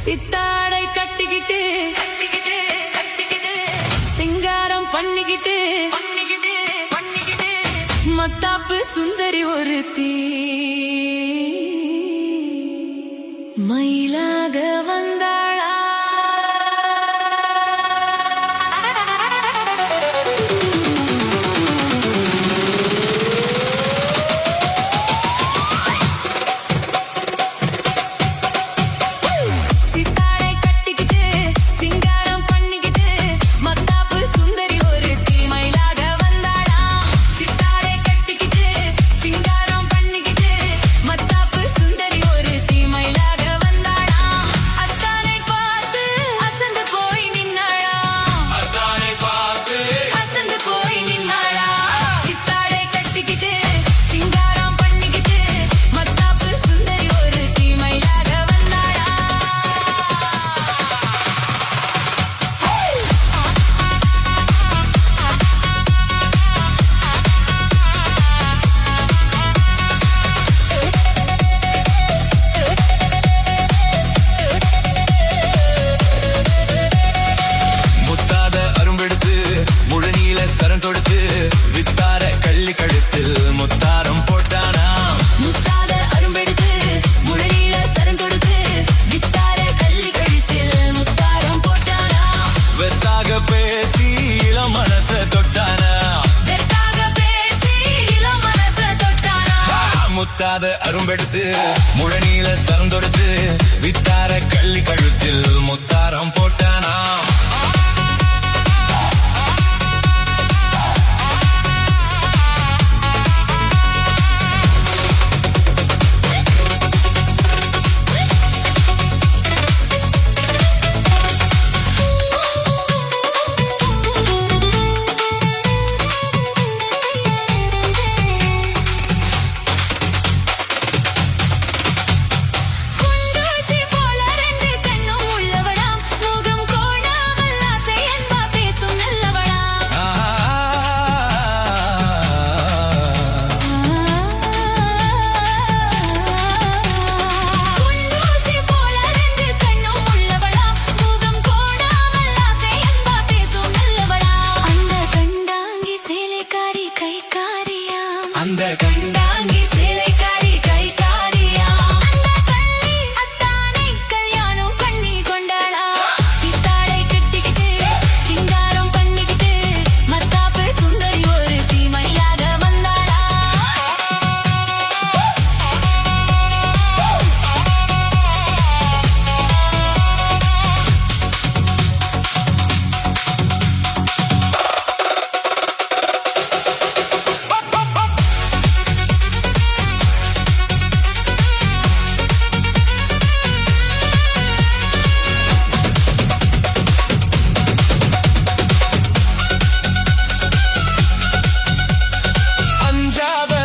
சித்தாடை கட்டிக்கிட்டு சிங்காரம் பண்ணிக்கிட்டு மத்தாப்பு சுந்தரி ஒருத்தி மயிலாக வந்தாளா. முத்தாத அரும்பெடுத்து முழநீல சரந்தொடுத்து வித்தார கள்ளி கழுத்தில் முத்தாரம் போட்டானா. அந்த கண்டாங்கி சேலைக்காரி கைகாரியா, அந்த கள்ளி அத்தானை கல்யாணம் பண்ணி கொண்டாளா. சித்தாடை கட்டிக்கிட்டு சிங்காரம் பண்ணிக்கிட்டு மத்தாப்பு சுந்தரி ஒருத்தி மயிலாக வந்தாளா.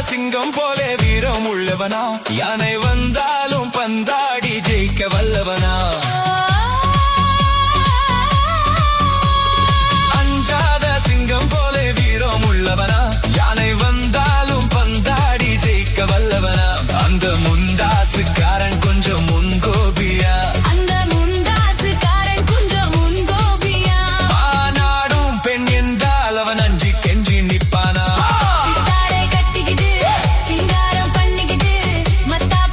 சிங்கம் போலே வீரம் உள்ளவனா, யானை வந்தாலும் பந்தாடி ஜெயிக்க வல்லவனா. அஞ்சாத சிங்கம் போலே வீரம் உள்ளவனா, யானை வந்தாலும் பந்தாடி ஜெயிக்க வல்லவனா. அந்த முண்டாசுக்காரன் கொஞ்சம் முன்கோபியா, அந்த முண்டாசுக்காரன் கொஞ்சம் முன்கோபியா. ஆனாடும் பெண் என்றால் அவன் அஞ்சி கெஞ்சி நிப்பானா. சித்தாடை கட்டிக்கிட்டு சிங்காரம் பண்ணிக்கிட்டு மத்தாப்பு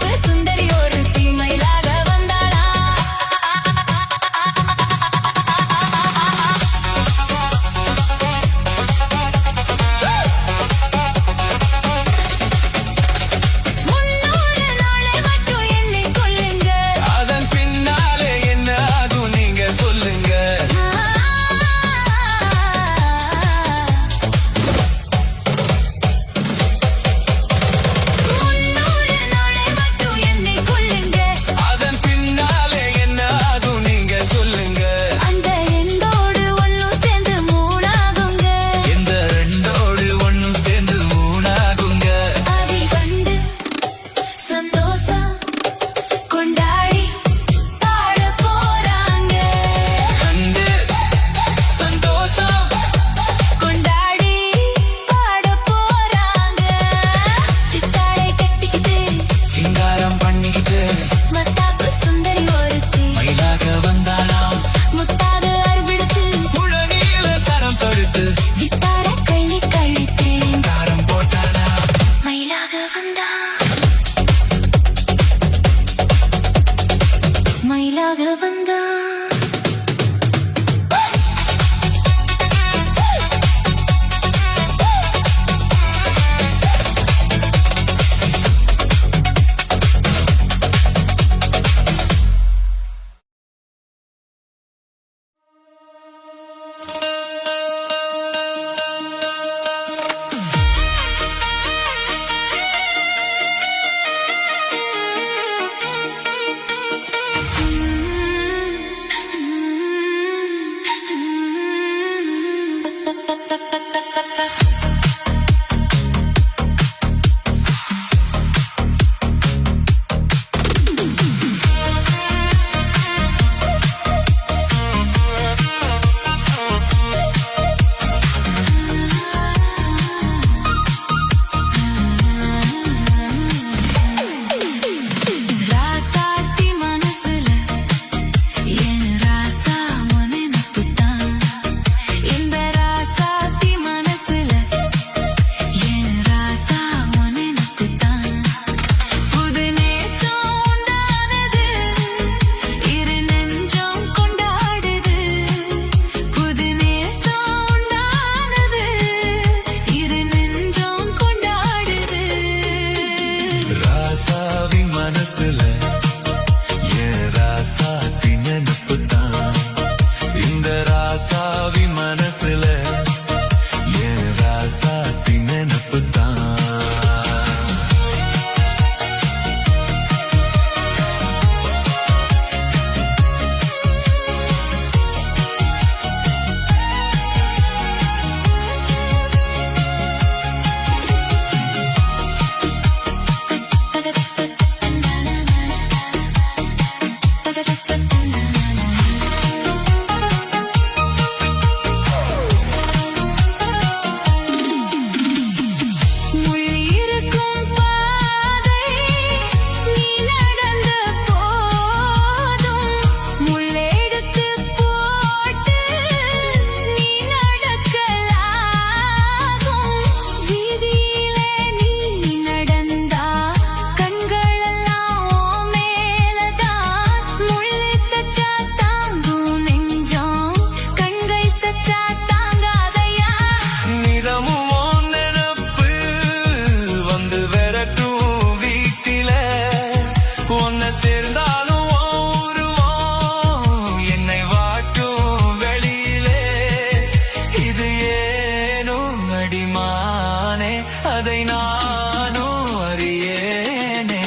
அதை நானும் அறியேனே.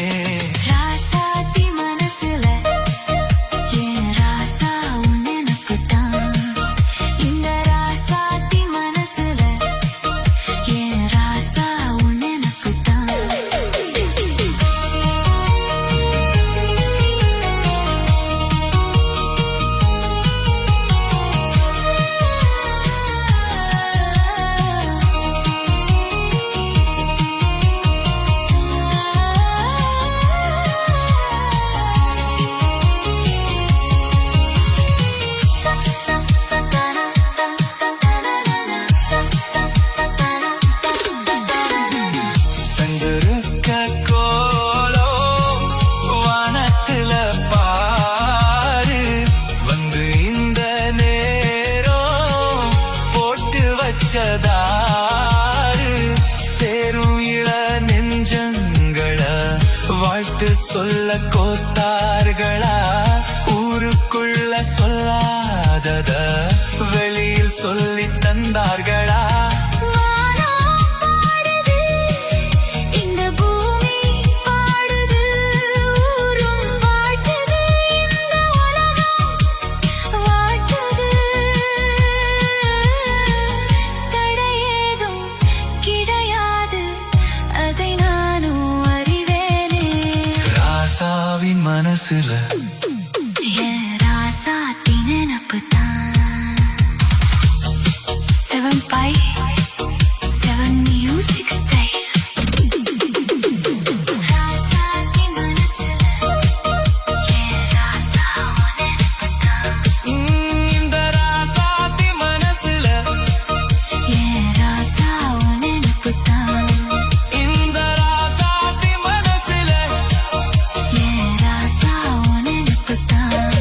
ராசாத்தி மனசுல ஏன் ராசா உன் நினப்புதான். இந்த ராசாத்தி மனசுல ஏன் ராசா உன் நினப்புதான். சந்திருக்க கோலோ வானத்துல பாரு, வந்து இந்த நேரம் போட்டு வச்சதாரு. சேரும் இள நெஞ்சங்கள வாழ்த்து சொல்ல கோத்தார்களா, ஊருக்குள்ள சொல்லாதத வெளியில் சொல்லி தந்தார்களா. வானம் பாடுது, இந்த பூமி பாடுது, ஊரும் வாழ்த்துது, இந்த உலகம் வாழ்த்துது. தடையேதும் கிடையாது, அதை நானும் அறிவேனே. ராசாவின் மனசுல என் ராசாத்தி நினப்புதான். 7/7 music style. ராசாத்தி மனசுல ஏன் ராசா உன் நினப்புதான். இந்த ராசாத்தி மனசுல ஏன் ராசா உன் நினப்புதான். இந்த ராசாத்தி மனசுல ஏன் ராசா உன் நினப்புதான்.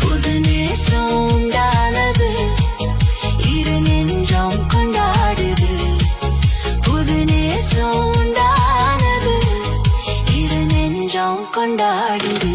புது நேசம் உண்டானது, இரு நெஞ்சம் கொண்டாடுது. புது நேசம் உண்டானது, இரு நெஞ்சம் கொண்டாடுது.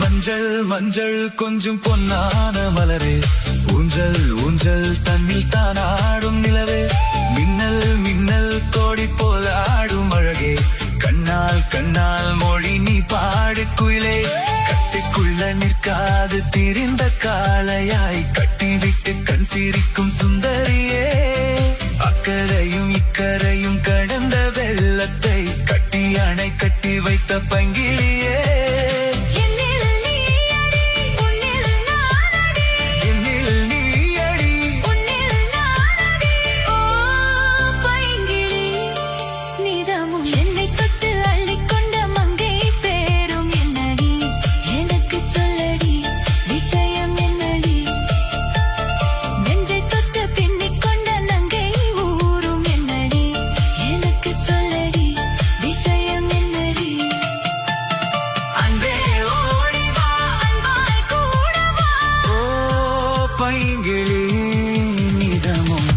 மஞ்சள் மஞ்சள் கொஞ்சம் பொன்னான மலரே, ஊஞ்சல் ஊஞ்சல் தன்னில் தானாடும் நிலவே. மின்னல் மின்னல் கோடி போல ஆடும் அழகே, கண்ணால் கண்ணால் மொழி நீ பாடு குயிலே. கட்டிக்குள்ள நிற்காது திரிந்த காளையாய், கட்டிவிட்டு கண் சிரிக்கும் சுந்தரியே. அக்கரையும் இக்கரையும் கடந்த வெள்ளத்தை கட்டி அணை கட்டி வைத்த பங்கிலியே. என்னில் நீ அடி, உன்னில் நான் அடி. என்னில் பைங்கிளி நிதமும்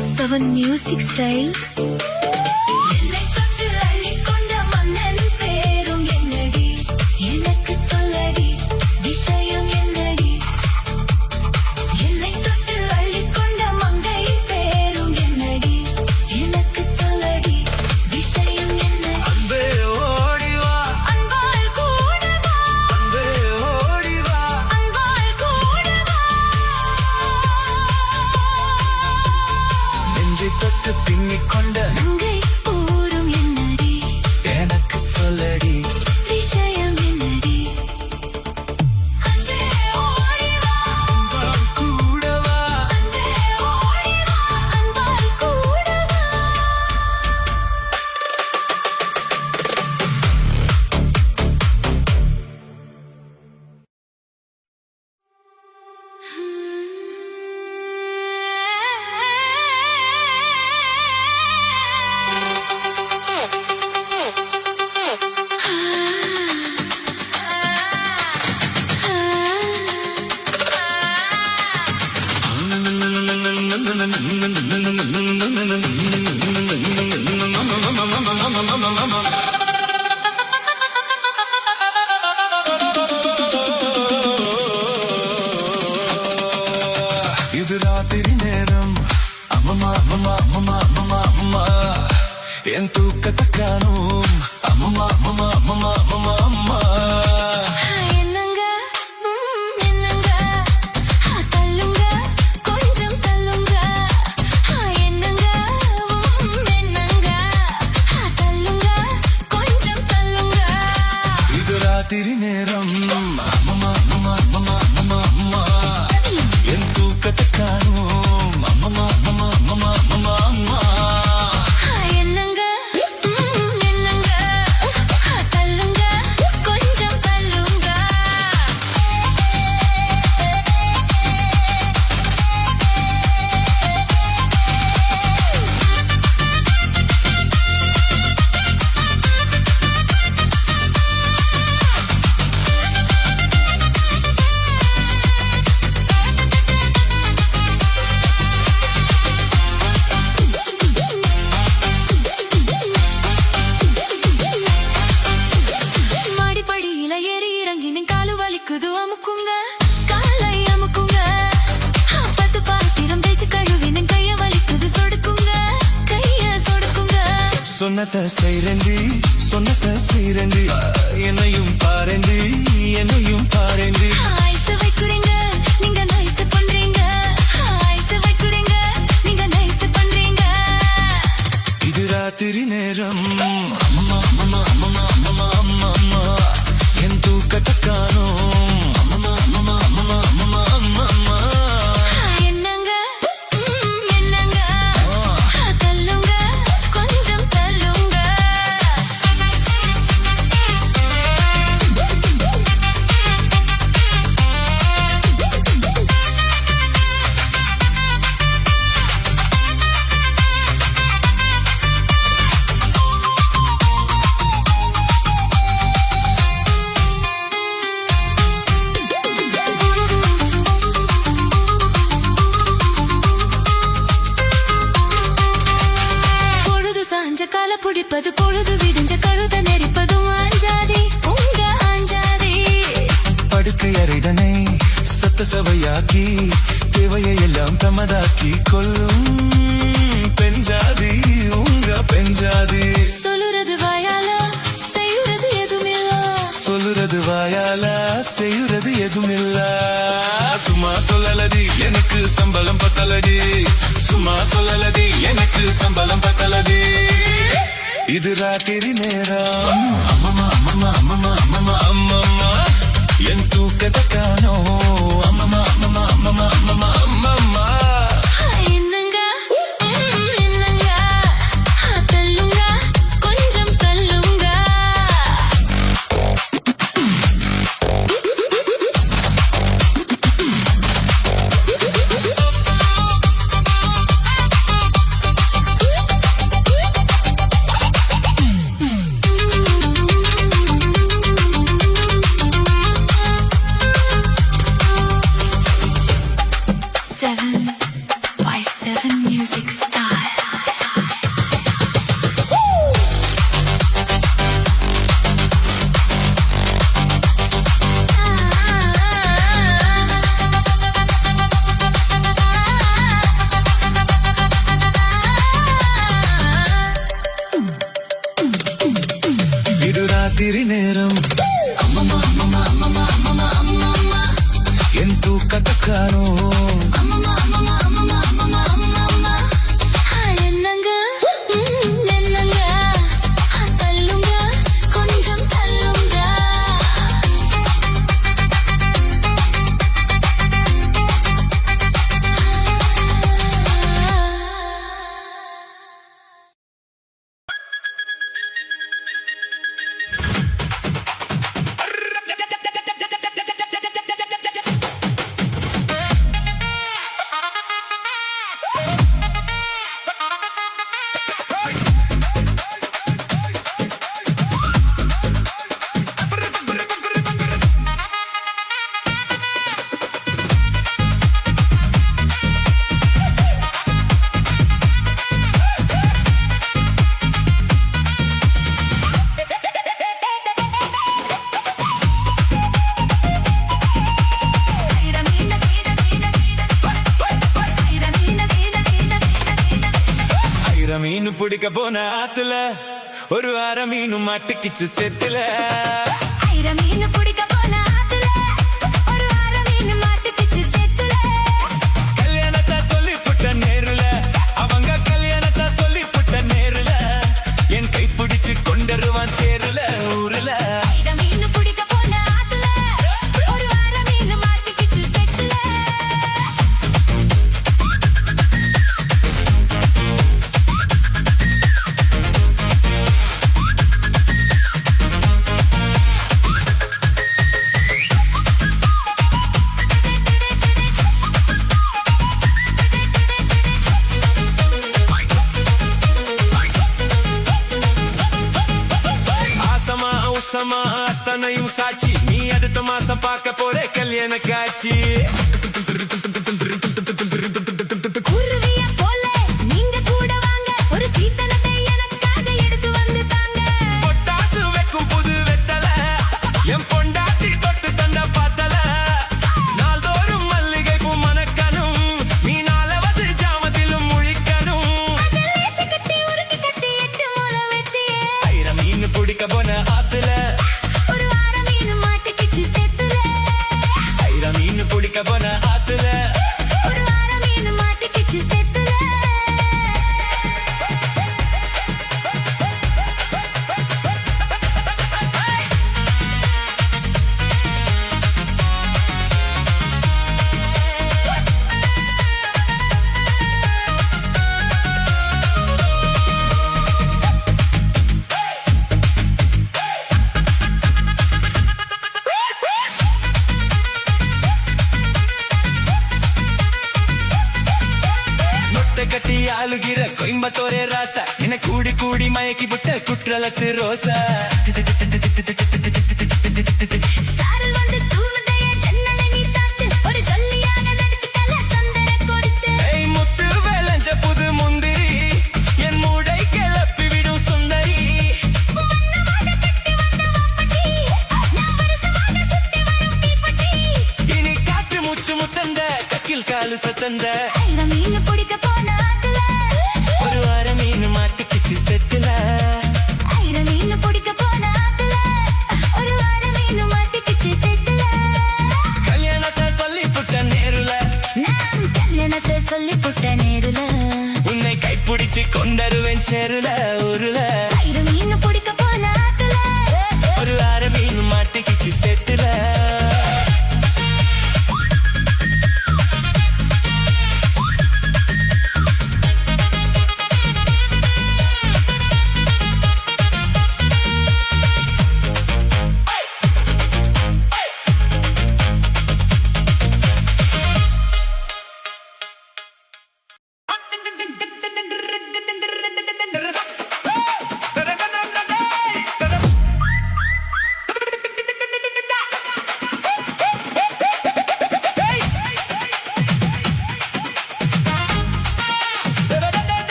7 மியூசிக் ஸ்டைல் என்னை தொட்டு அள்ளிக்கொண்ட மன்னன் பேரும் என்னடி எனக்கு சொல்லடி விஷயம் என்னடி என்னை தொட்டு அள்ளிக்கொண்ட மங்கை பேரும் என்னடி எனக்கு சொல்லடி விஷயம் என்ன அன்பே ஓடிவா அன்பால் கூடவா அன்பே ஓடிவா அன்பால் கூடவா நெஞ்சை தொட்டு பின்னிக் கொண்ட மங்கை ஊரும் என்னடி எனக்கு சொல்லடி விஷயம் என்னடி அன்பே ஓடிவா அன்பால் கூடவா அன்பே ஓடிவா அன்பால் கூடவா இது ராத்திரி நேரம் அம்மம்மா அம்மம்மா அம்மம்மா அம்மம்மா அம்மம்மா என் தூக்கத்தை காணும் அம்மம்மா அம்மம்மா அம்மம்மா அம்மம்மா அம்மா என்னங்க என்னங்க தள்ளுங்க கொஞ்சம் தள்ளுங்க என்னங்க என்னங்க தள்ளுங்க கொஞ்சம் தள்ளுங்க இது ராத்திரி நேரம் அம்மம்மா அம்மம்மா அம்மம்மா அம்மம்மா அம்மா என் தூக்கத்தை காணும் அம்மம்மா அம்மம்மா அம்மம்மா அம்மம்மா அம்மா என்னங்க என்னங்க தள்ளுங்க கொஞ்சம் தள்ளுங்க மாடிப்படியில ஏறி இறங்கி நின் காலு வலிக்குது அமுக்குங்க காலை அமுக்குங்க பத்து பாத்திரம் தேய்ச்சி கழுவி நின் கைய வலிக்குது சொடுக்குங்க கைய சொடுக்குங்க சொன்னத செய்றேந்தி சொன்னத செய்றேந்தி என்னையும் பாரேந்தி என்னையும் பாரேந்தி ஐஸ் வைக்குறீங்க நீங்க நைஸ் பண்றீங்க ஐஸ் வைக்குறீங்க நீங்க நைஸ் பண்றீங்க இது ராத்திரி நேரம் அம்மம்மா அம்மம்மா அம்மம்மா அம்மம்மா அம்மா அம்மா என் தூக்கத்தை காணும் அம்மம்மா அம்மம்மா அம்மம்மா அம்மம்மா அம்மா அம்மா என்னங்க என்னங்க தள்ளுங்க கொஞ்சம் தள்ளுங்க பொழுது சாஞ்ச கால பிடிப்பது பொழுது விடிஞ்ச கழுத நெரிப்பதும் அஞ்சாதி உங்க அஞ்சாதி படுக்கை அறைதனை சத்த சவையாக்கி தேவையை எல்லாம் தமதாக்கி கொள்ளும் பெஞ்சாதி உங்க பெஞ்சாதி சொல்லுறது வாயால செய்யுறது எதுமில்ல சொல்லுறது வாயால செய்யுறது எதுமில்ல சும்மா சொல்லலடி எனக்கு சம்பளம் பத்தலடி சும்மா சொல்லலடி எனக்கு சம்பளம் பத்தலடி இது ராத்திரி நேரம் அம்மம்மா அம்மம்மா அம்மம்மா அம்மம்மா அம்மம்மா என் தூக்கத்தை காணோம் அம்மம்மா அம்மம்மா அம்மம்மா அம்மம்மா அம்மம்மா என்னங்க என்னங்க தள்ளுங்க கொஞ்சம் தள்ளுங்க என் தூக்கத்தை காணும். அம்மம்மா அம்மம்மா அம்மம்மா அம்மம்மா அம்மம்மா என்னங்க என்னங்க தள்ளுங்க கொஞ்சம் தள்ளுங்க. மீன் பிடிக்க போன ஆத்துல ஒரு வார மீனும் மாட்டுக்கிச்சு செத்துல. மீன் பிடிக்க போன ஆத்துல ஒரு வார மீன் மாட்டுக்கிச்சு செத்துல. கல்யாணத்தை சொல்லி புட்ட நேருல அவங்க கல்யாணத்தை சொல்லி புட்ட நேருல என் கை பிடிச்சு கொண்டருவான் சேருல ஊருல. மீன் பிடிக்க போன ஆத்துல ஒரு வார மீன் மாட்டுக்கிச்சு செத்துல. அத்தனையும் சாட்சி நீ அடுத்த மாசம் பார்க்க போற கல்யாண காட்சி. குருவிய போல நீங்க கூட வாங்க ஒரு சீத்தனத்தை எனக்காக எடுத்து வந்து தாங்க. பொட்டாசு வைக்கும் புது வெத்தல என் பொண்டாட்டி தொட்டு தந்த பாத்தல. நாள்தோறும் மல்லிகை பூ மணக்கணும் நீ 4வது ஜாமத்திலும் முழிக்கணும். கட்டி உருக்கி கட்டி 8 மூளை வெட்டியே மீன் பிடிக்க போன ஆத்துல ஒரு வார மீன் மாட்டுக்கிச்சு செத்துல. மீன் பிடிக்க போன ஆத்துல ஒரு வார மீன் மாட்டுக்கிச்சு செத்துல. கட்டி ஆளுகிற கோயம்பத்தோரே ராசா என கூடி கூடி மயக்கி விட்ட குற்றலத்து ரோசா. சாரல் வந்து தூவுதைய ஜன்னலை நீ சாத்து ஒரு ஜல்லியாக நடுக்கல சந்தர கொடுத்து. முத்து வேலஞ்ச புது முந்திரி என் மூடை கிளப்பி விடும் சுந்தரி. வண்ணமாக கட்டி வந்த வாப்பட்டி நான் வருஷமாக சுத்தி வரும் தீப்பட்டி. இனி காற்று மூச்சு முத்தந்த கக்கில் காலு சத்தந்த. மீன் பிடிக்க போன ஆத்துல ஒரு வார மீன் மாட்டுக்கிச்சு செத்துல. மீன் பிடிக்க போன ஆத்துல ஒரு வார மீன் மாட்டுக்கிச்சு செத்துல. கல்யாணத்தை சொல்லி புட்ட நேருல நான் கல்யாணத்தை சொல்லி புட்ட நேருல உன்னை கைப்பிடிச்சு கொண்டருவேன் சேருல ஊருல. மீன் பிடிக்க போன ஆத்துல ஒரு வார மீன் மாட்டுக்கிச்சு செத்துல.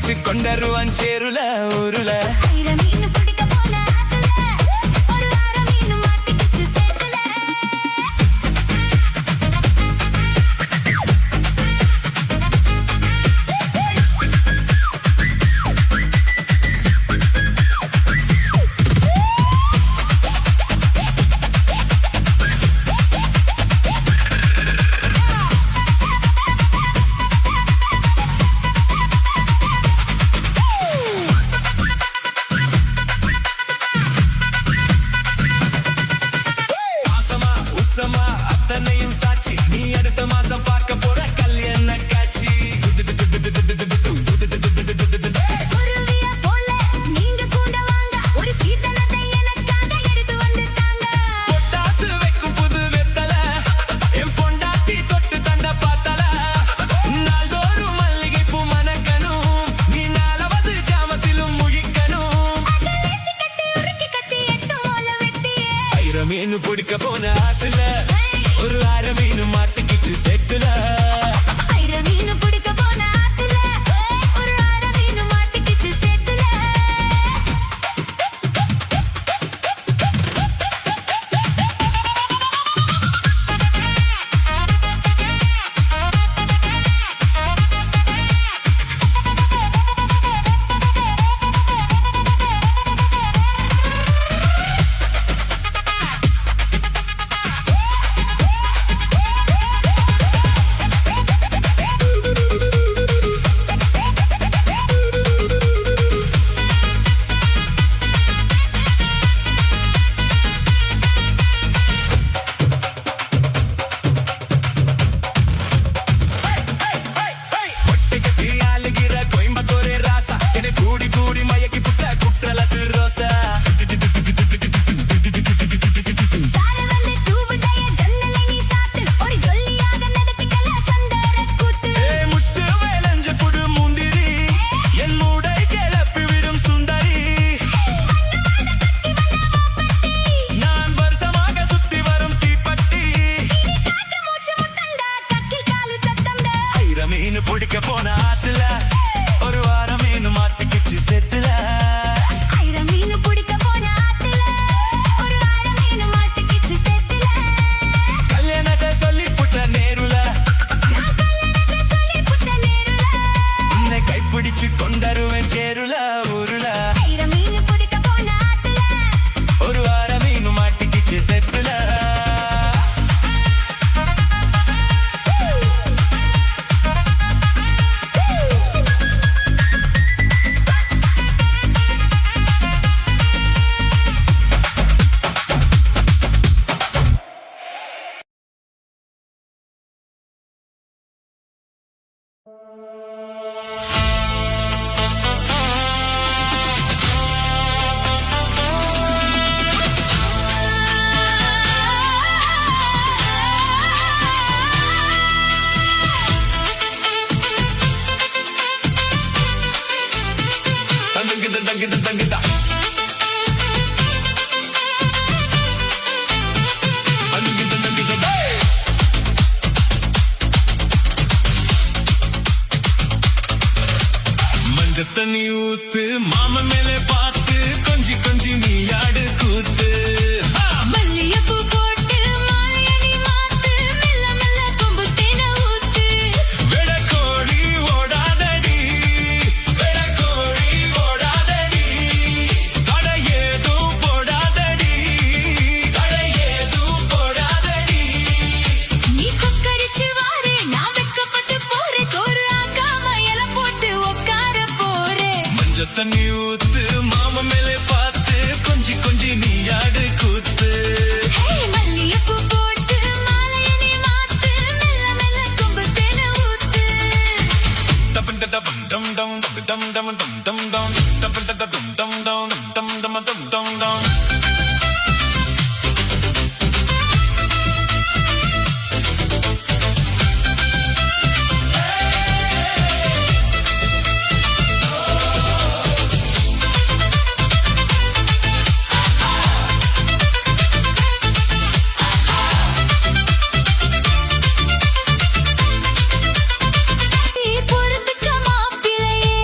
கைப்பிடிச்சு கொண்டருவான் சேருல ஊருல. ஐர மீன் பிடிக்க போன ஆத்துல ஒரு அரை மீன் மாட்டிக்கிச்சு சேத்துல. அத்தனையும் சாட்சி, நீ அடுத்த மாசம் பார்க்க போற கல்யாண காட்சி. குருவிய போல நீங்க கூட வாங்க, ஒரு சீதனத்தை எனக்காக எடுத்து வந்துட்டாங்க. பொட்டாசு வைக்கும் புது வெத்தல, என் பொண்டாட்டி தொட்டு தண்ட பார்த்தல. நாள்தோறும் மல்லிகை பூ மணக்கணும், நீ 4வது ஜாமத்திலும் முழிக்கணும். அகலேசி கட்டி உருக்கி கட்டி எட்டு ஓல வெட்டியே. ஐர மீன் பிடிக்க போன ஆத்துல ஒரு அரை மீன் மாட்டிக்கிச்சு செட்டுல. ஐர மீன் பிடிக்க போன ஆத்துல ஒரு அரை மீன் மாட்டிக்கிச்சு சேத்துல. மீன் பிடிக்க போன ஆத்துல ஒரு வாரம் மீன் மாட்டிக்கிச்சு செத்துல. ஐர மீன் பிடிக்க போன ஆத்துல ஒரு அரை மீன் மாட்டிக்கிச்சு சேத்துல. கல்யாணத்தை சொல்லி புட்ட நேருல, நான் கல்யாணத்தை சொல்லி புட்ட நேருல. உன்னை கைப்பிடிச்சு கொண்டருவேன் சேருல ஊருல. ஐர மீன் பிடிக்க போன ஆத்துல ஒரு வாரம் மீன் மாட்டிக்கிச்சு செத்துல. தண்ணி ஊத்து மாம மேலே பார்த்து கொஞ்சி கொஞ்சி நீ ஆடு கூத்து. மல்லிகைப்பூ போட்டு மாலையணி மாத்து மெல்ல மெல்ல கொம்பு தேனை ஊத்து. வெடக்கோழி ஓடாதடி, வெடக்கோழி ஓடாதடி, கடை ஏதும் போடாதடி, கடை ஏதும் போடாதடி. நீ கொக்கரிச்சு வாரு நான் வெக்கப்பட்டு போறேன், சோறு ஆக்காம இலை போட்டு உட்கார போறேன். மஞ்ச தண்ணி ஊத்து மாம மேலே பார்த்து கொஞ்சி கொஞ்சி நீ ஆடு கூத்து. மல்லிகைப்பூ போட்டு மாலையணி மாத்து மெல்ல மெல்ல கொம்பு தேனை ஊத்து. டபம் டபம் டம் டம் டம் டம் டம் டம் டம் டபம் டபம் டம் டம் டம் டம் டம் டம் டம். நீ பொறுத்துக்க மாப்பிள்ளையே,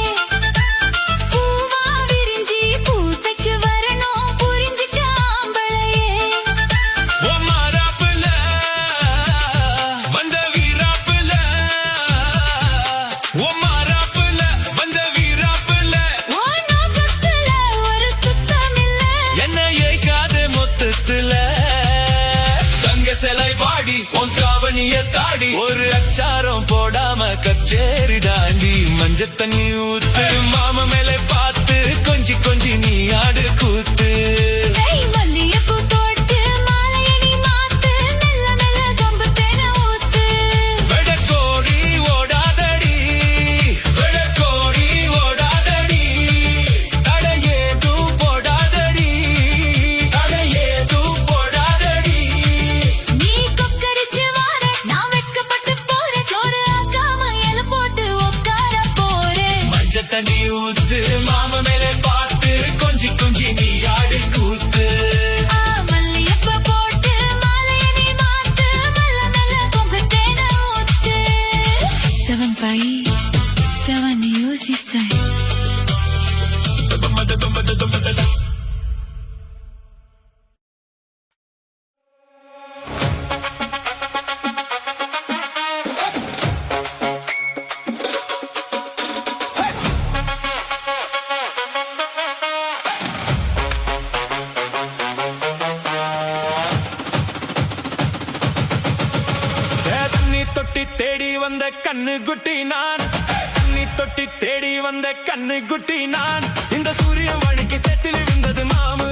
ஒரு அச்சாரம் போடாம கச்சேரி தாண்டி மஞ்ச தண்ணி ஊத்து மாமா மேலே பார்த்து கொஞ்சி கொஞ்சி நீ ஆடு கூத்து மல்லிகைப்பூ தொட்டு மாலையை நீ மாத்து மெல்ல மெல்ல கம்பு தேனை ஊத்து வெடக்கோடி ஓடாதடி வெடக்கோடி ஓடாதடி தடையேது போடாதடி தடையேது போடாதடி நீ கொக்கரிச்சு வார நான் வெட்கப்பட்டு போறேன் சோறு ஆக்காம இல போட்டு உட்கார போறேன் மஞ்ச தண்ணி ஊத்து மாமா மேலே பார்த்து கொஞ்சி கொஞ்சி நீ ஆடு கூத்து மல்லிகைப்பூ போட்டு மாலையை நீ மாத்து மெல்ல மெல்ல கம்பு தேனை ஊத்து Seven país, seven music style. தண்ணி தொட்டி தேடி வந்த கண்ணு குட்டி நான் தண்ணி தொட்டி தேடி வந்த கண்ணு குட்டி நான் இந்த சூரியன் வழிக்கு செத்தில் விழுந்தது மாமு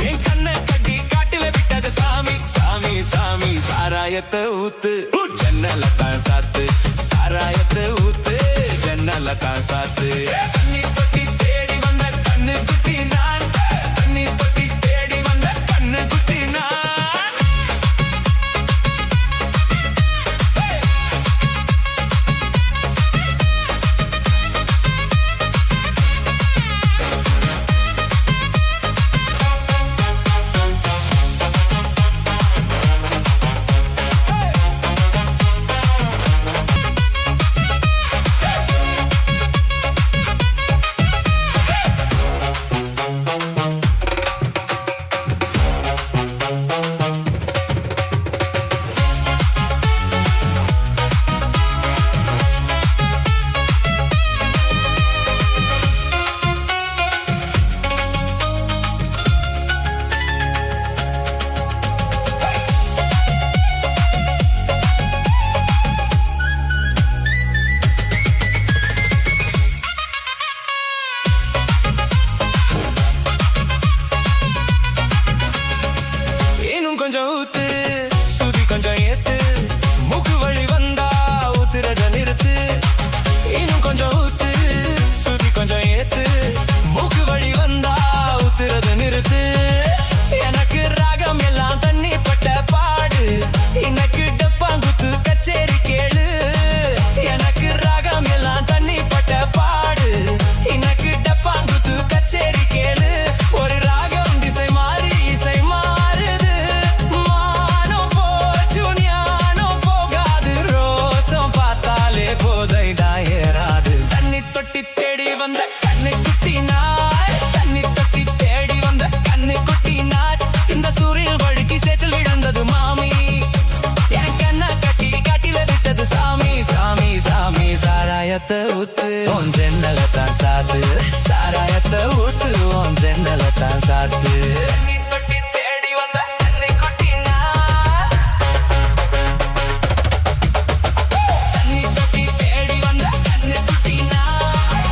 என் கண்ணை கட்டி காட்டில விட்டது சாமி சாமி சாமி சாராயத்தை ஊத்து ஜன்னல தான் சாத்து சாராயத்தை ஊத்து ஜன்னல தான் சாத்து தண்ணி தொட்டி தேடி வந்த கண்ணு குட்டி நான் தண்ணி தொட்டி தேடி வந்த கண்ணு குட்டி நான் கொஞ்சம் ஊத்து சுதி கொஞ்சம் ஏத்து மூக்கு வழி வந்தா ஊத்துறத நிறுத்து இன்னும் கொஞ்சம் ஊத்து சுதி கொஞ்சம் ஏத்து மூக்கு வழி வந்தா ஊத்துறத நிறுத்து எனக்கு ராகம் எல்லாம் தண்ணி பட்ட பாடு எனக்கு டப்பாங்குத்து கச்சேரி கேளு எனக்கு ராகம் எல்லாம் தண்ணி பட்ட பாடு எனக்கு டப்பாங்குத்து கச்சேரி கேளு ஒரு ராகம் திசை மாறி இசை மாறுது மானம் போச்சு ஞானம் போகாது ரோசம் பார்த்தாலே போதை தாயராது தண்ணி தொட்டி தேடி வந்த கண்ணு குட்டி நாய் தண்ணி தொட்டி தேடி வந்த கண்ணு குட்டி நாய் இந்த சூரியன் வழுக்கி சேத்தில் விழுந்தது மாமி என் கண்ணை கட்டி காட்டில விட்டது சாமி சாமி சாமி சாராயத்தை ஊத்து உன் ஜன்னல தான் சாத்து சாராயத்தை ஊத்து உன் ஜன்னல தான் சாத்து தண்ணி தொட்டி தேடி வந்த கண்ணு குட்டி நாய் தண்ணி தொட்டி தேடி வந்த கண்ணு குட்டி நாய்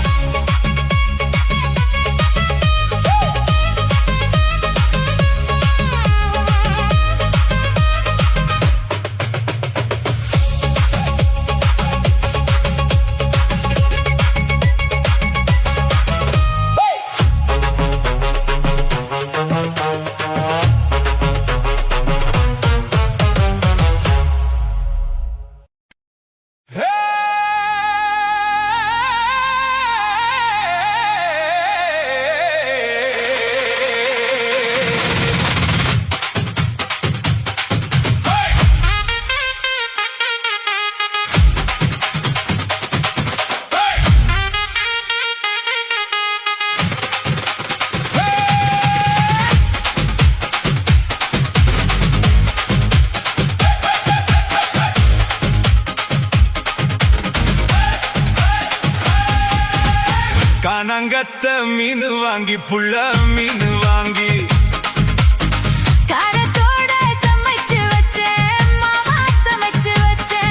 கானங்கத்த மீன் வாங்கி புள்ள மீன் வாங்கி காரத்தோட சமைச்சு வச்சேன் மாமா சமைச்சு வச்சேன்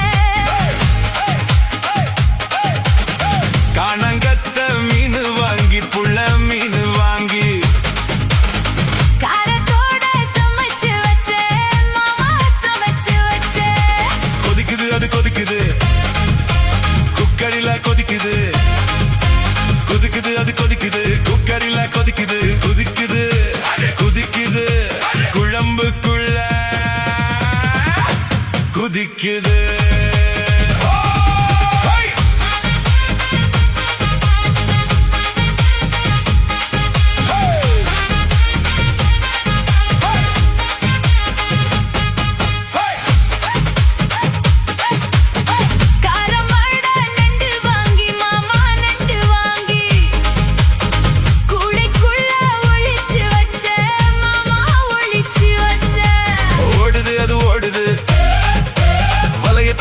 துடிக்குது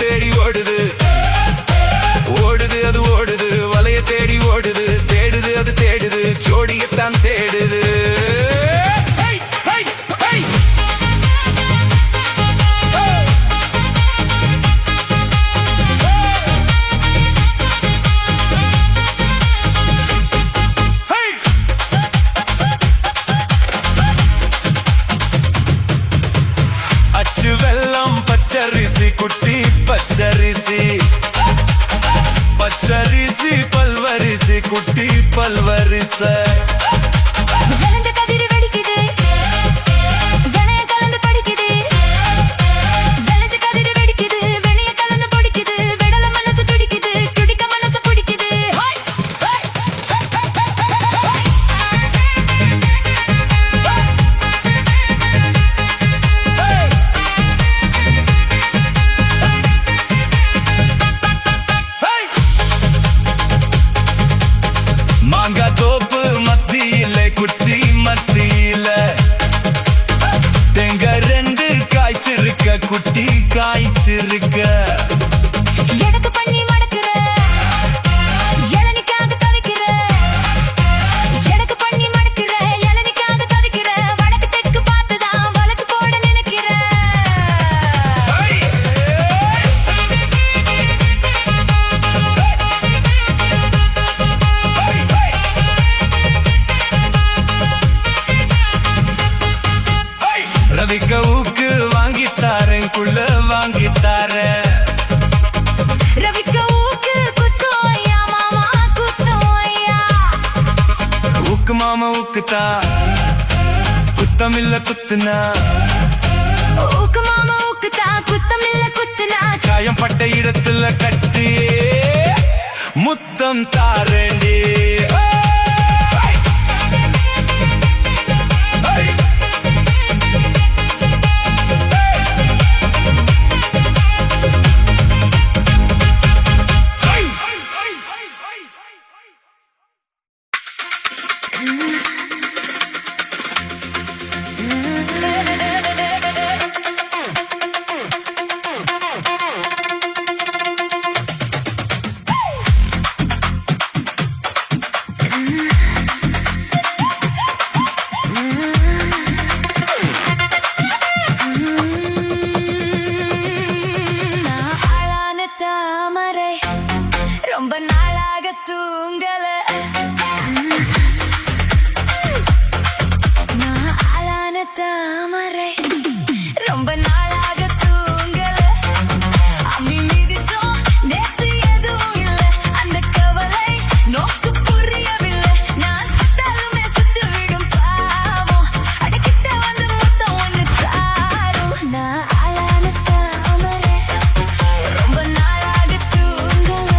தேடி ஓடுது ஓடுது அது ஓடுது வலைய தேடி ஓடுது தேடுது அது தேடுது ஜோடியத்தான் தேடுது அச்சு வெல்லம் பச்சரிசி குட்டி பச்சரிசி பச்சரிசி பல்வரிசி குட்டி பல்வரிச தோப்பு மத்தியில குட்டி மத்தியில தெங்க ரெண்டு காய்ச்சிருக்க குட்டி காய்ச்சிருக்க எனக்கு பண்ணி மடக்குற இளநிக்காக தவிக்கிற எனக்கு பண்ணி மடக்குற இளநிக்காக தவிக்கிற வடக்கு தெற்கு பார்த்துதான் வளைச்சு போட நினைக்கிற ரவிக்க ஊக்கு வாங்கித்தாரன் குள்ள வாங்கித்தாரன் ரவிக்க ஊக்கு குத்தோயா மாமா குத்தோயா ஊக்கு மாமா ஊக்குத்தா குத்தமில்ல குத்துனா ஊக்கு மாமா ஊக்குத்தா குத்தமில்ல குத்துனா காயம் பட்ட இடத்துல கட்டி முத்தம் தாரண்டி ரொம்ப நாளாக தூங்கல நான் ஆளான தாமரை ரொம்ப நாளாக தூங்கல அம்மி மிதிச்சோம் நேத்து எதுவும் இல்ல அந்த கவலை நோக்கு புரியவில்லை நான் கிட்டாலுமே சுத்து விடும் பாவம் அடக்கிட்ட வந்து மொத்தம் ஒண்ணு தாரும் நான் ஆளான தாமரை ரொம்ப நாளாக தூங்கல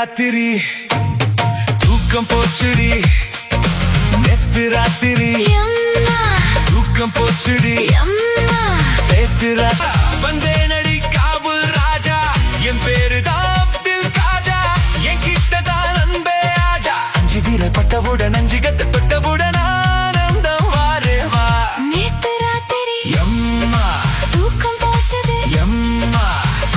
ராத்திரி தூக்கம் போச்சுடி நேத்து ராத்திரி எம்மா தூக்கம் போச்சுடி எம்மா நேத்து வந்தேனடி காபூல் ராஜா என் பேரு தான் அப்துல் காஜா என் கிட்ட தான் அன்பே ஆஜா அஞ்சு வீரர் பட்டவுடன் அஞ்சு கத்து தொட்டவுடன் ஆனந்தம் வாரே வா நேத்து ராத்திரி எம்மா தூக்கம் போச்சது எம்மா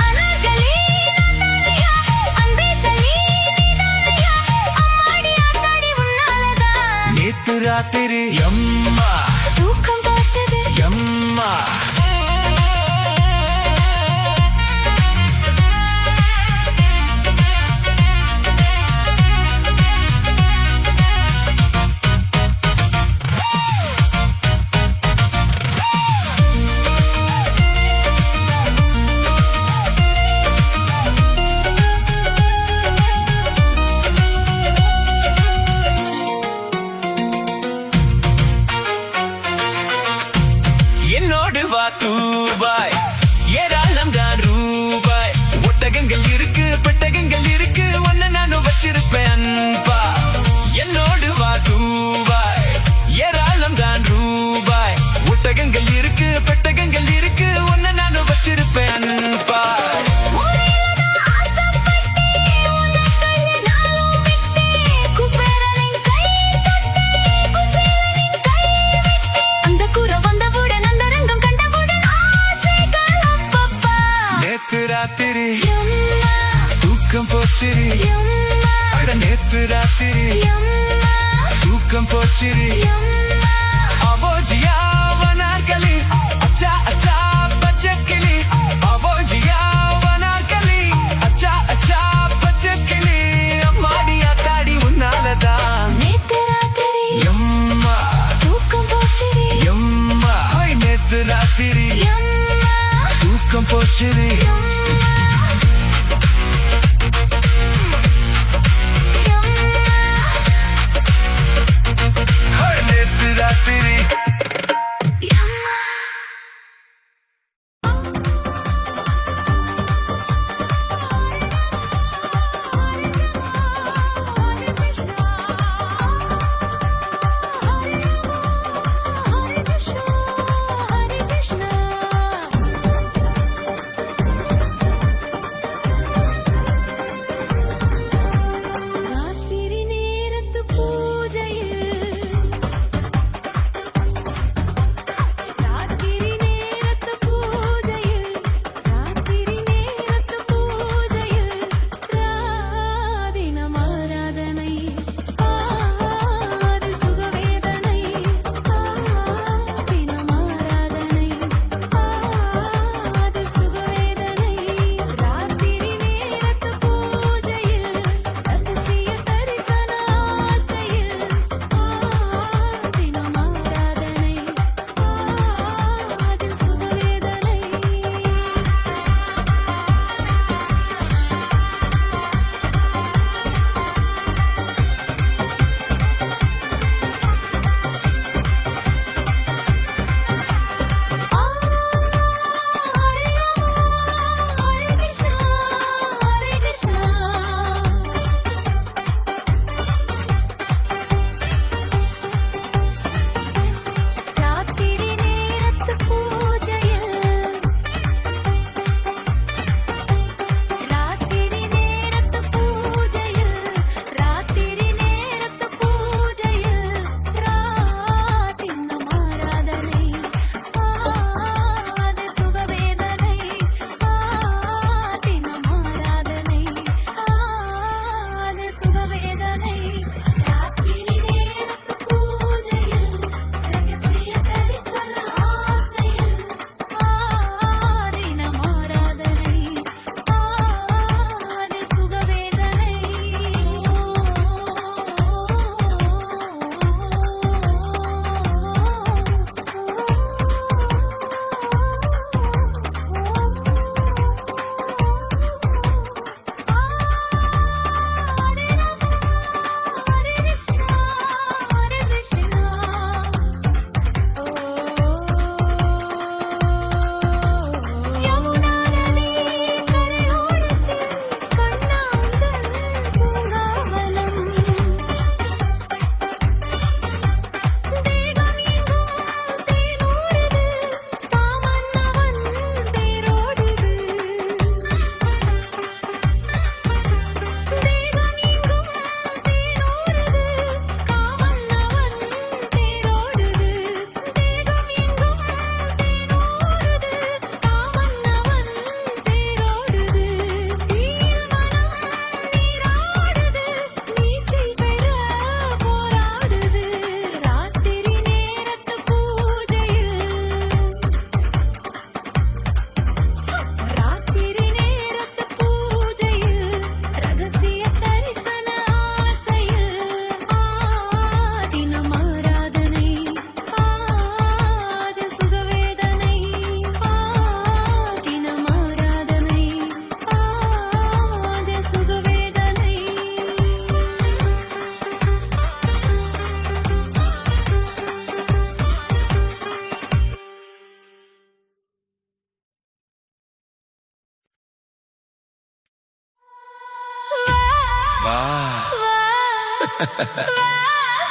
அனார்கலி நாதானையா அன்பே சலி நீதானையா அம்மாடி ஆத்தாடி உன்னாலதான் நேத்து ராத்திரி எம்மா தூக்கம் போச்சது எம்மா என்னோடு வா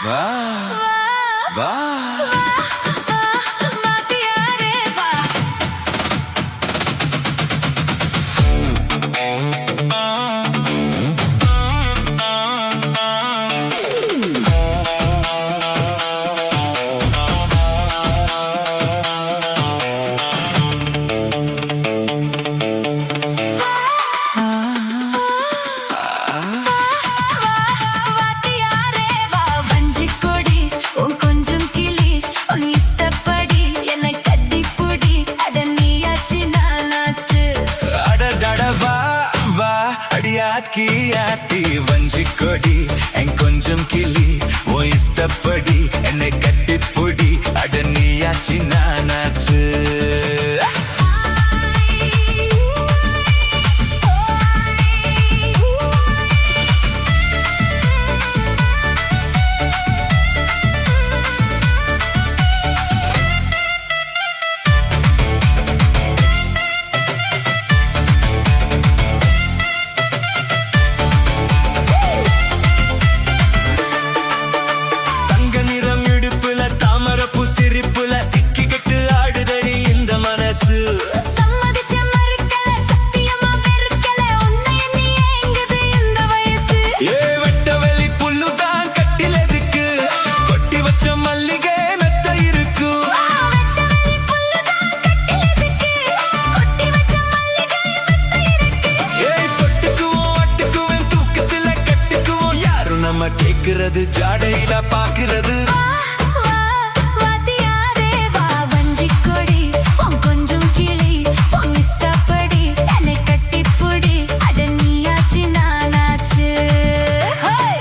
வா வா வாத்தியாரே வா வாத்தியாரே வா வஞ்சிக்கொடி உன் கொஞ்சம் கிளி உன் இஷ்டப்படி என்னை கட்டிப்புடி அட நீயாச்சு நானாச்சு அடடட வா வா அடியாக்கி ஆத்தி வஞ்சிக்கொடி என் கொஞ்சம் கிளி ஓ இஷ்டப்படி என்னை கட்டிப்புடி அட நீயாச்சு நானாச்சு தங்க நிறம் இடுப்புல தாமரப்பூ சிரிப்புல சிக்கிக்கிட்டு ஆடுதடி இந்த மனசு சம்மதிச்ச மறுக்கல சத்தியமா வெறுக்கல உன்னை எண்ணி ஏங்குது இந்த வயசு ஏ வெட்ட வெளி புல்லுதான் கட்டில் எதுக்கு கொட்டி வச்ச மல்லிகை மெத்த இருக்கு வெட்டவெளி புல்லுதான் கட்டில் எதுக்கு கொட்டி வச்ச மல்லிகை மெத்த இருக்கு ஏய் தொட்டுக்குவோம் அட்டுக்குவேன் தூக்கத்துல கட்டுக்குவோம் யாரும் நம்ம கேக்குறது ஜாடையில பாக்குறது வாத்தியாரே வா வஞ்சிக்கொடி உன் கொஞ்சம் கிளி உன் இஷ்டப்படி என்னை கட்டிப்புடி அட நீயாச்சு நானாச்சு ஹோய்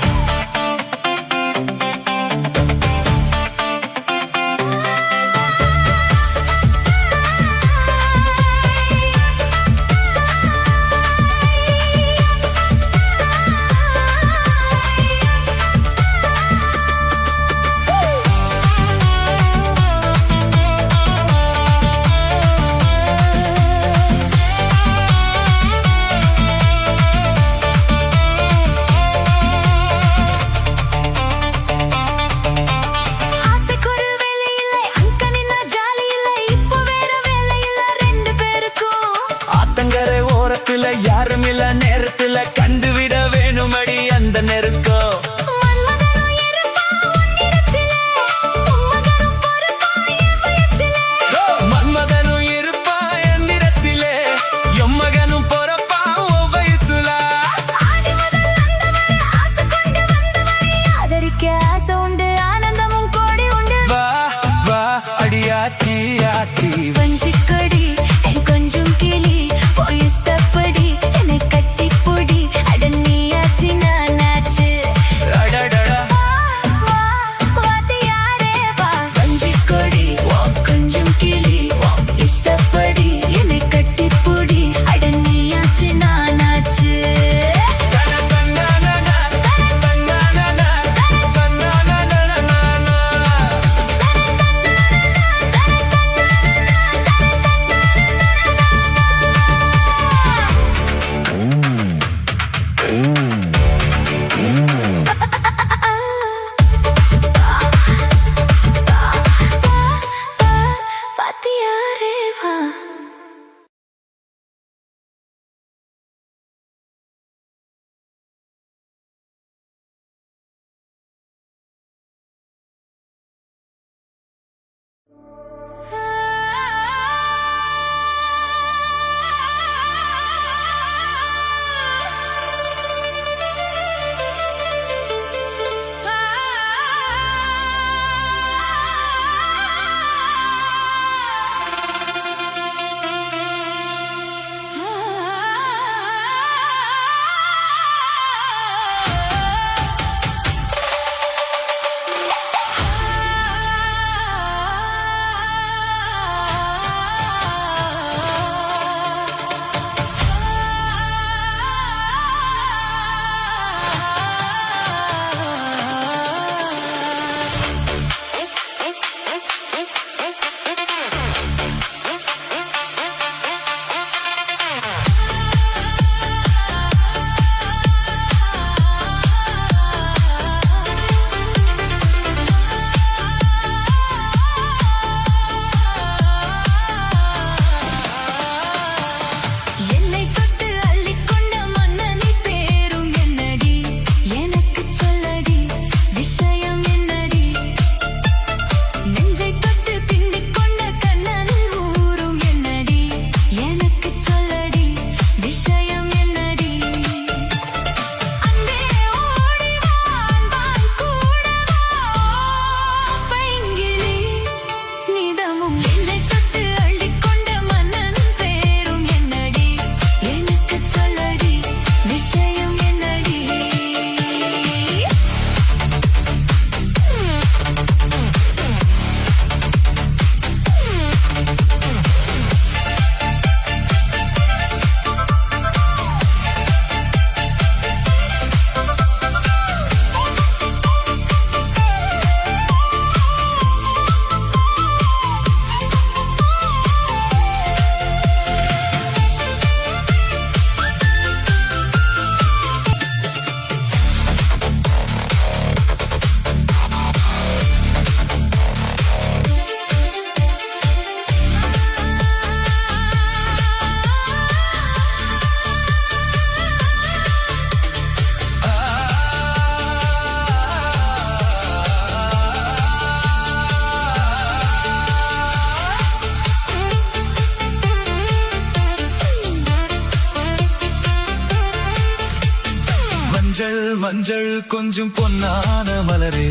மஞ்சள் கொஞ்சம் பொன்னான மலரே,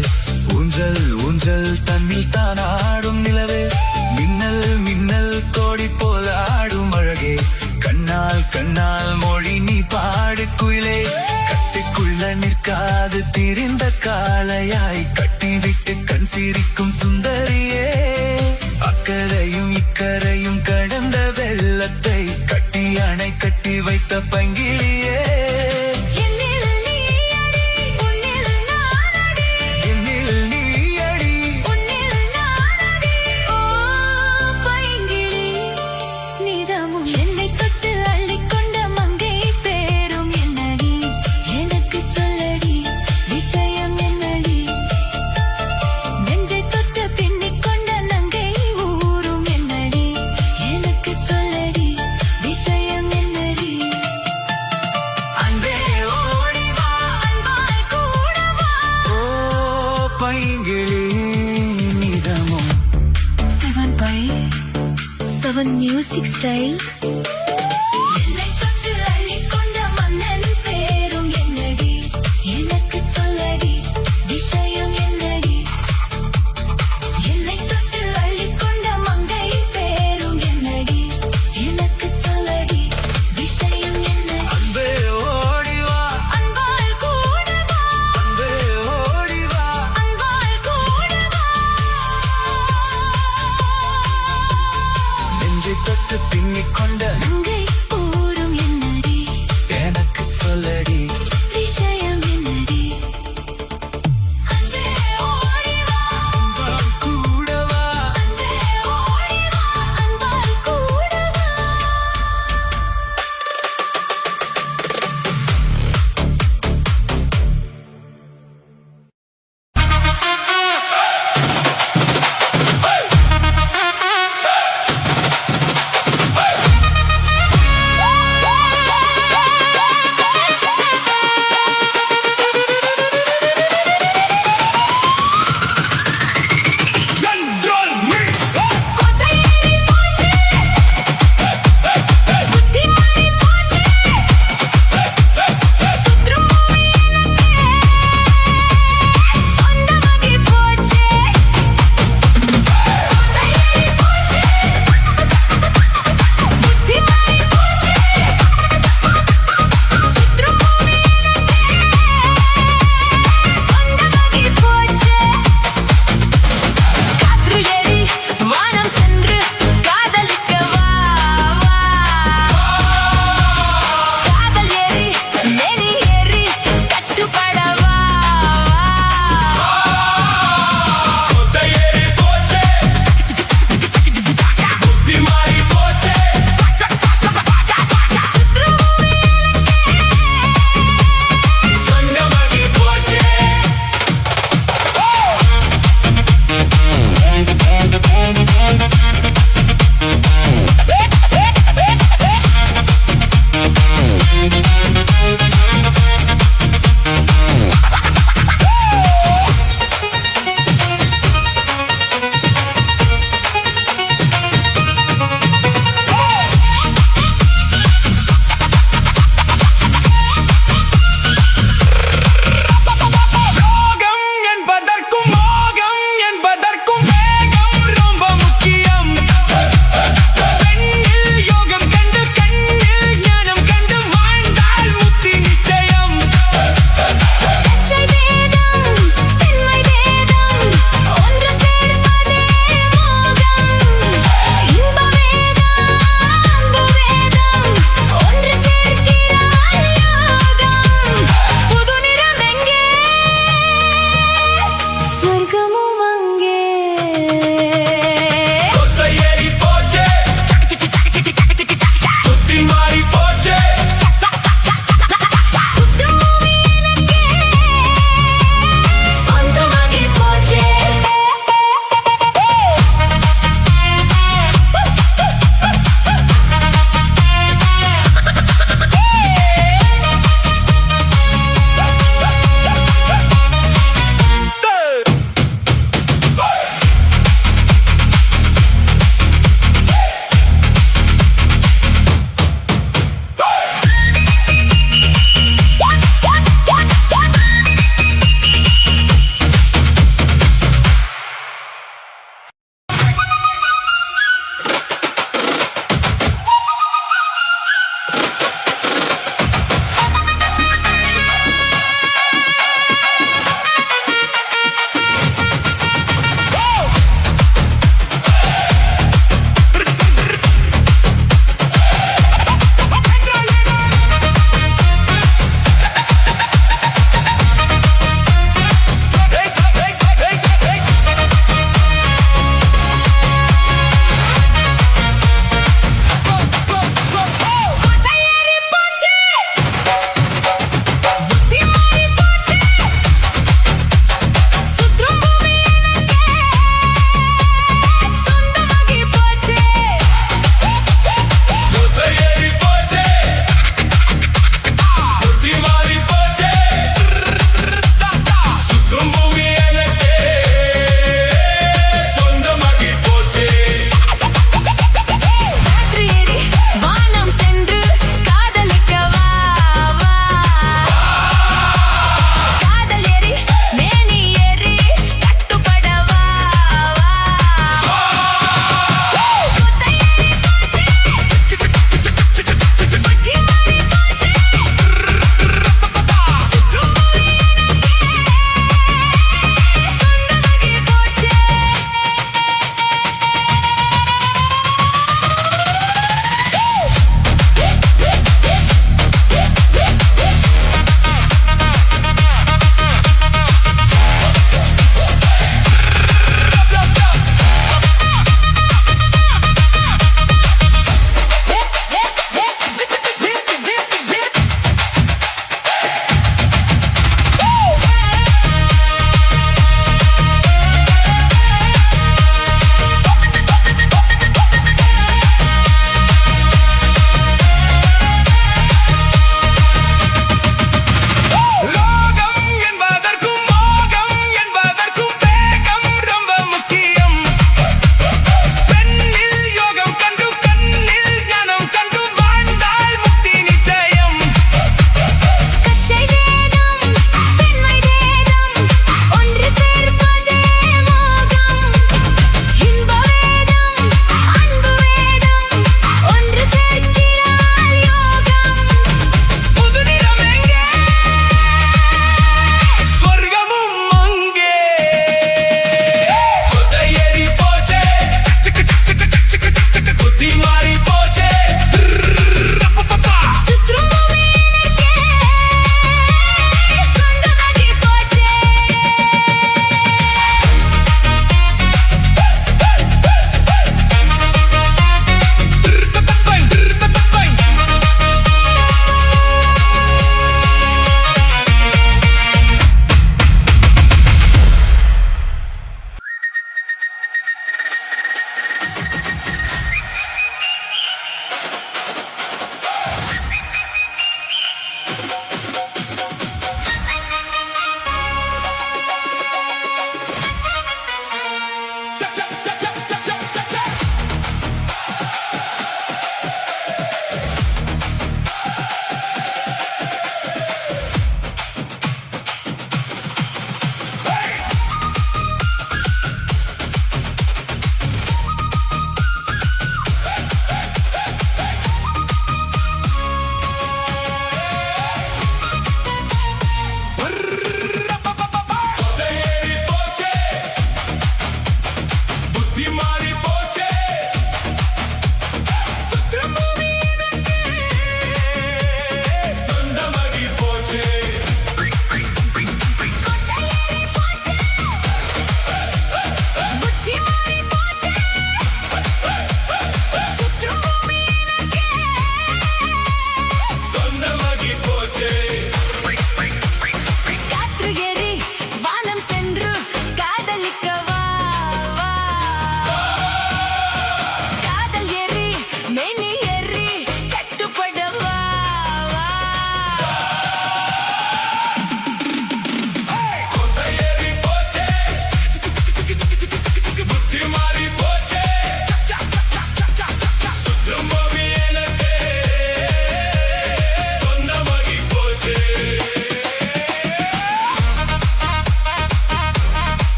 ஊஞ்சல் ஊஞ்சல் தன்னில் தானாடும் நிலவே, மின்னல் மின்னல் கோடி போல ஆடும் அழகே, கண்ணால் கண்ணால் மொழி நீ பாடு குயிலே, கட்டிக்குள்ள நிற்காது திரிந்த காளையாய் கட்டிவிட்டு கண் சிரிக்கும் சுந்தரியே, அக்கரையும் இக்கரையும் கடந்த வெள்ளத்தை கட்டி அணை கட்டி வைத்த பங்கிலியே, என்னில் நீ அடி உன்னில் நான் அடி என்னில் நீ அடி உன்னில் நான் அடி ஓ பைங்கிளி நீதமும் என்னை தொட்டு அள்ளிக்கொண்ட மங்கை பேரும் என்னடி எனக்கு சொல்லடி விஷயம் என்னடி நெஞ்சை தொட்டு பின்னிக் கொண்ட நங்கை ஊரும் என்னடி எனக்கு சொல்லடி விஷயம் என்னடி அன்பே ஓடி வா, அன்பாய் கூட வா ஓ பைங்கிளி நிதமும் 7 Music Style என்னை தொட்டு அள்ளிக்கொண்ட மன்னன் பேரும் என்னடி எனக்கு சொல்லடி விஷயம் என்னடி என்னை தொட்டு அள்ளிக்கொண்ட மங்கை பேரும் என்னடி எனக்கு சொல்லடி விஷயம் என்னடி அன்பே ஓடி வா, அன்பால் கூட வா அன்பே ஓடி வா, அன்பால் கூட வா நெஞ்சை தொட்டு பின்னிக் கொண்ட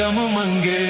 உலகமும் அங்கே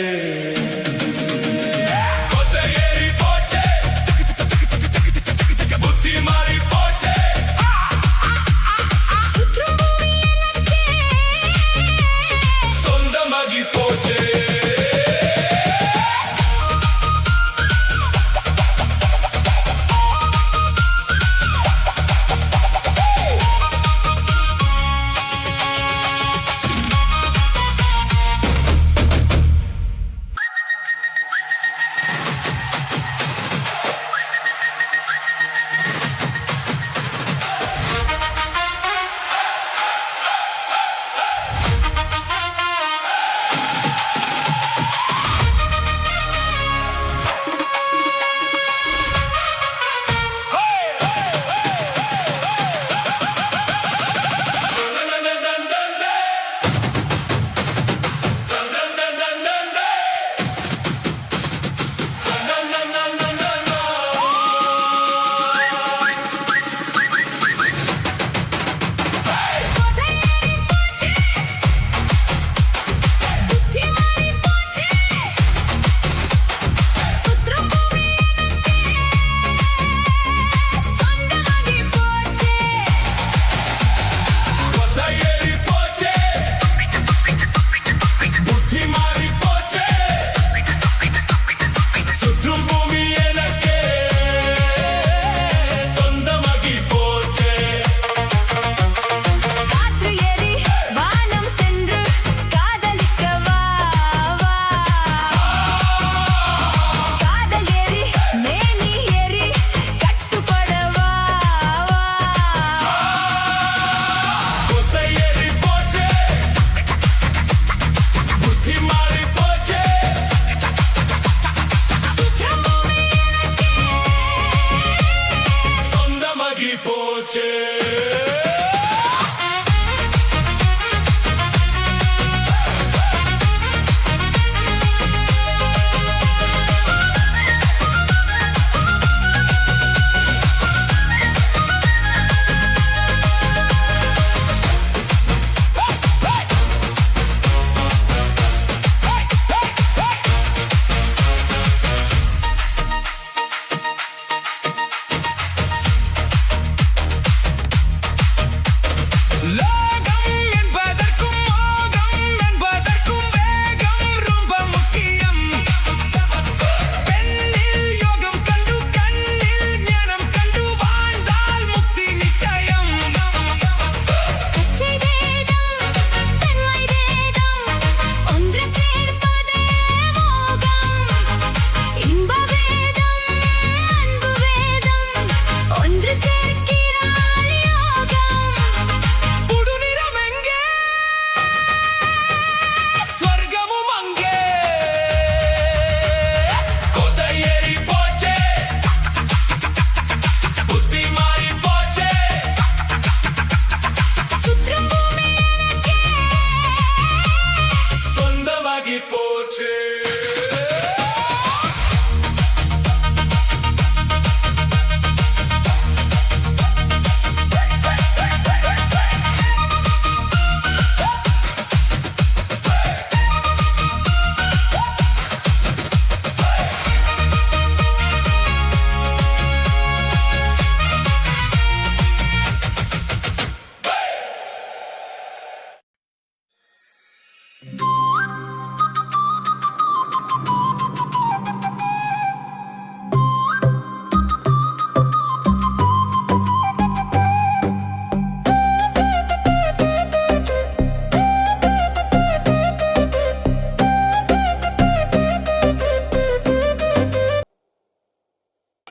போச்சே